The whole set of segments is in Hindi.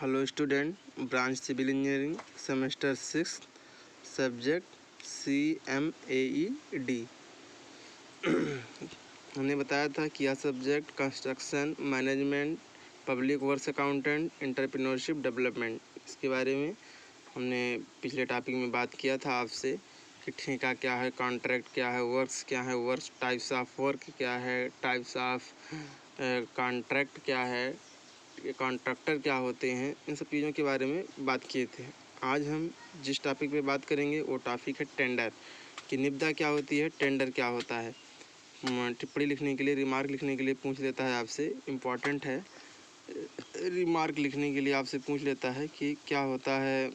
Hello student, branch civil engineering semester 6 subject CMAED। हमने बताया था कि यह subject construction management, public works accountant, entrepreneurship development, इसके बारे में हमने पिछले टॉपिक में बात किया था आपसे कि ठेका क्या है, कॉन्ट्रैक्ट क्या है, वर्क्स क्या है, वर्क्स टाइप्स ऑफ वर्क क्या है, टाइप्स ऑफ कॉन्ट्रैक्ट क्या है, ये कॉन्ट्रैक्टर क्या होते हैं, इन सब चीज़ों के बारे में बात किए थे। आज हम जिस टॉपिक पे बात करेंगे वो टॉपिक है टेंडर, कि निविदा क्या होती है, टेंडर क्या होता है। टिप्पणी लिखने के लिए, रिमार्क लिखने के लिए पूछ लेता है आपसे, इम्पॉर्टेंट है। रिमार्क लिखने के लिए आपसे पूछ लेता है कि क्या होता है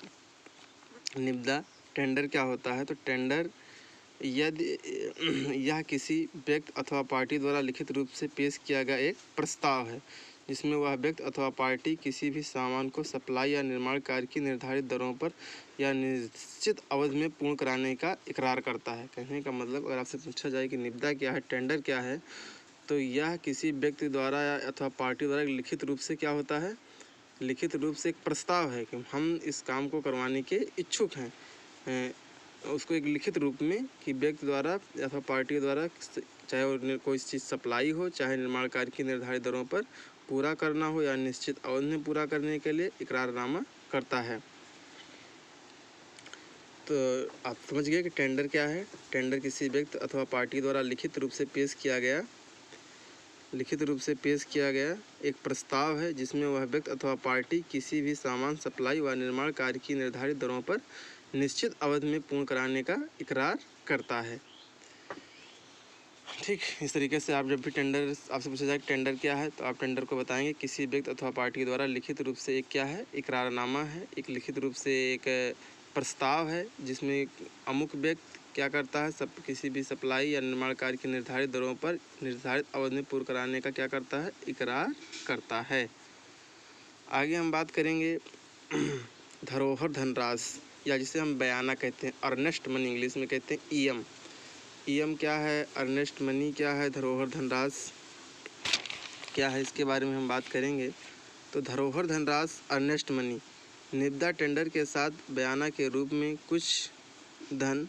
निविदा, टेंडर क्या होता है। तो टेंडर यदि यह किसी व्यक्ति अथवा पार्टी द्वारा लिखित रूप से पेश किया गया एक प्रस्ताव है जिसमें वह व्यक्ति अथवा पार्टी किसी भी सामान को सप्लाई या निर्माण कार्य की निर्धारित दरों पर या निश्चित अवधि में पूर्ण कराने का इकरार करता है। कहने का मतलब, अगर आपसे पूछा जाए कि निविदा क्या है, टेंडर क्या है, तो यह किसी व्यक्ति द्वारा या अथवा पार्टी द्वारा लिखित रूप से क्या होता है, लिखित रूप से एक प्रस्ताव है कि हम इस काम को करवाने के इच्छुक हैं। उसको एक लिखित रूप में कि व्यक्ति द्वारा अथवा पार्टी द्वारा, चाहे वो कोई चीज़ सप्लाई हो, चाहे निर्माण कार्य की निर्धारित दरों पर पूरा करना हो या निश्चित अवधि में पूरा करने के लिए इकरारनामा करता है। तो आप समझ गए कि टेंडर क्या है। टेंडर किसी व्यक्ति अथवा पार्टी द्वारा लिखित रूप से पेश किया गया एक प्रस्ताव है जिसमें वह व्यक्ति अथवा पार्टी किसी भी सामान सप्लाई व निर्माण कार्य की निर्धारित दरों पर निश्चित अवधि में पूर्ण कराने का इकरार करता है। ठीक, इस तरीके से आप जब भी टेंडर, आपसे पूछा जाए टेंडर क्या है, तो आप टेंडर को बताएंगे किसी व्यक्ति अथवा पार्टी द्वारा लिखित रूप से एक क्या है, इकरारनामा है, एक लिखित रूप से एक प्रस्ताव है जिसमें अमुक व्यक्ति क्या करता है, सब किसी भी सप्लाई या निर्माण कार्य की निर्धारित दरों पर निर्धारित अवधि में पूर्ण कराने का क्या करता है, इकरार करता है। आगे हम बात करेंगे धरोहर धनराशि, या जिसे हम बयाना कहते हैं, अर्नेस्ट मनी इंग्लिश में कहते हैं ईएम। ईएम क्या है, अर्नेस्ट मनी क्या है, धरोहर धनराशि क्या है, इसके बारे में हम बात करेंगे। तो धरोहर धनराशि, अर्नेस्ट मनी, निविदा टेंडर के साथ बयाना के रूप में कुछ धन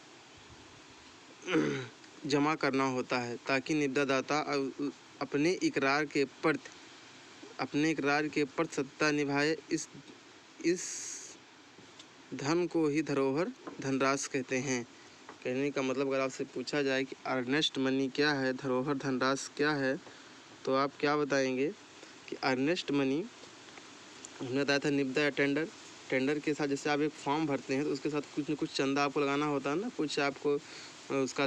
जमा करना होता है ताकि निविदा दाता अपने इकरार के प्रति सत्ता निभाए। इस धन को ही धरोहर धनराशि कहते हैं। कहने का मतलब, अगर आपसे पूछा जाए कि अर्नेस्ट मनी क्या है, धरोहर धनराशि क्या है, तो आप क्या बताएंगे कि अर्नेस्ट मनी, हमने बताया था निविदा या टेंडर के साथ जैसे आप एक फॉर्म भरते हैं तो उसके साथ कुछ न कुछ चंदा आपको लगाना होता है ना, कुछ आपको उसका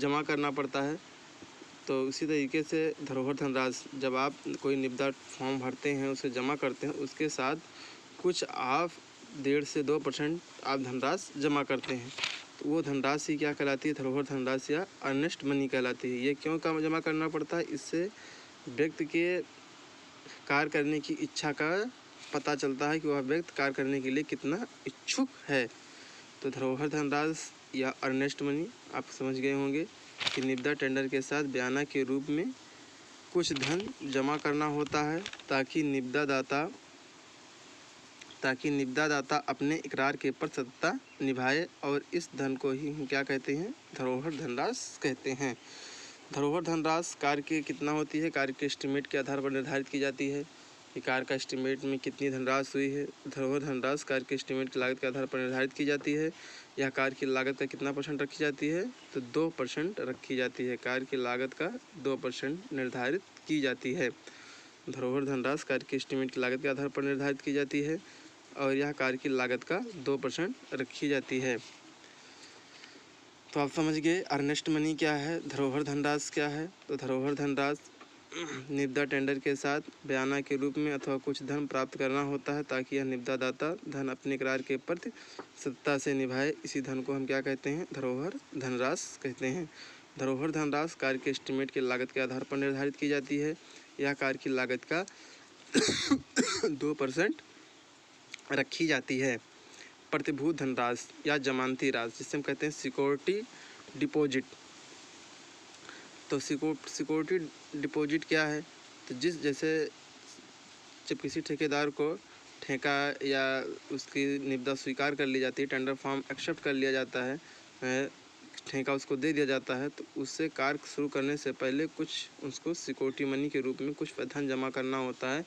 जमा करना पड़ता है। तो उसी तरीके से धरोहर धनराशि, जब आप कोई निविदा फॉर्म भरते हैं, उसे जमा करते हैं, उसके साथ कुछ आप 1.5 से 2% आप धनराशि जमा करते हैं, तो वो धनराशि क्या कहलाती है, धरोहर धनराशि या अर्नेस्ट मनी कहलाती है। ये क्यों जमा करना पड़ता है, इससे व्यक्ति के कार्य करने की इच्छा का पता चलता है कि वह व्यक्ति कार्य करने के लिए कितना इच्छुक है। तो धरोहर धनराशि या अर्नेस्ट मनी आप समझ गए होंगे कि निविदा टेंडर के साथ बयाना के रूप में कुछ धन जमा करना होता है ताकि निविदा दाता अपने इकरार के प्रति सत्ता निभाए, और इस धन को ही हम क्या कहते हैं, धरोहर धनराशि कहते हैं। धरोहर धनराशि कार्य की कितना होती है, कार्य के एस्टीमेट के आधार पर निर्धारित की जाती है कि कार्य का एस्टीमेट में कितनी धनराशि हुई है। धरोहर धनराशि कार्य के एस्टीमेट की लागत के आधार पर निर्धारित की जाती है। यह कार्य की लागत का कितना % रखी जाती है, तो 2% रखी जाती है। कार्य की लागत का 2% निर्धारित की जाती है। धरोहर धनराशि कार्य के एस्टीमेट की लागत के आधार पर निर्धारित की जाती है और यह कार्य की लागत का 2% रखी जाती है। तो आप समझ गए अर्नेस्ट मनी क्या है, धरोहर धनराशि क्या है। तो धरोहर धनराशि निविदा टेंडर के साथ बयाना के रूप में अथवा कुछ धन प्राप्त करना होता है ताकि यह निविदा दाता धन अपने इकरार के प्रति सत्ता से निभाए। इसी धन को हम क्या कहते हैं, धरोहर धनराशि कहते हैं। धरोहर धनराशि कार्य के एस्टीमेट की लागत के आधार पर निर्धारित की जाती है। यह कार्य की लागत का 2% रखी जाती है। प्रतिभूत धनराशि या जमानती राशि, जिसे हम कहते हैं सिक्योरिटी डिपॉजिट। तो सिक्योरिटी डिपॉजिट क्या है, तो जैसे जब किसी ठेकेदार को ठेका या उसकी निविदा स्वीकार कर ली जाती है, टेंडर फॉर्म एक्सेप्ट कर लिया जाता है, ठेका उसको दे दिया जाता है, तो उससे कार्य शुरू करने से पहले कुछ उसको सिक्योरिटी मनी के रूप में कुछ धन जमा करना होता है,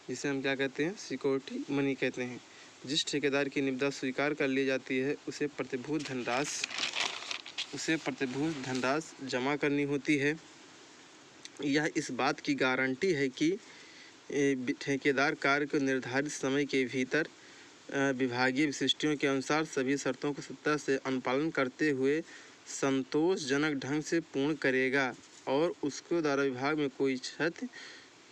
जिसे हम क्या कहते हैं, सिक्योरिटी मनी कहते हैं। जिस ठेकेदार की निविदा स्वीकार कर ली जाती है उसे प्रतिभूत धनराशि जमा करनी होती है। यह इस बात की गारंटी है कि ठेकेदार कार्य को निर्धारित समय के भीतर विभागीय विशिष्टियों के अनुसार सभी शर्तों को सत्ता से अनुपालन करते हुए संतोषजनक ढंग से पूर्ण करेगा, और उसके द्वारा विभाग में कोई क्षति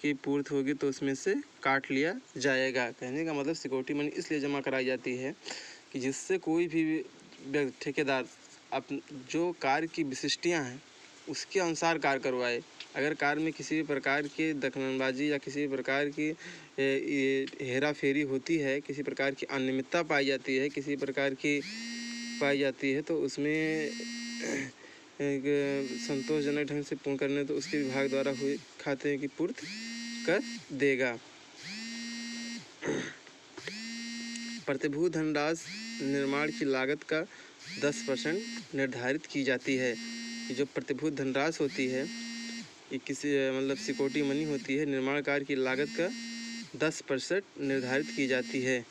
की पूर्ति होगी तो उसमें से काट लिया जाएगा। कहने का मतलब सिक्योरिटी मनी इसलिए जमा कराई जाती है कि जिससे कोई भी ठेकेदार जो कार्य की विशिष्टियाँ हैं उसके अनुसार कार्य करवाए। अगर कार्य में किसी भी प्रकार की दखलंदाजी या किसी भी प्रकार की हेरा फेरी होती है, किसी प्रकार की अनियमितता पाई जाती है तो उसमें संतोषजनक ढंग से पूर्ण करने तो उसके विभाग द्वारा हुए खाते की पूर्ति कर देगा। प्रतिभूत धनराशि निर्माण की लागत का 10% निर्धारित की जाती है। जो प्रतिभूत धनराशि होती है ये किसी मतलब सिक्योरिटी मनी होती है, निर्माण कार्य की लागत का 10% निर्धारित की जाती है।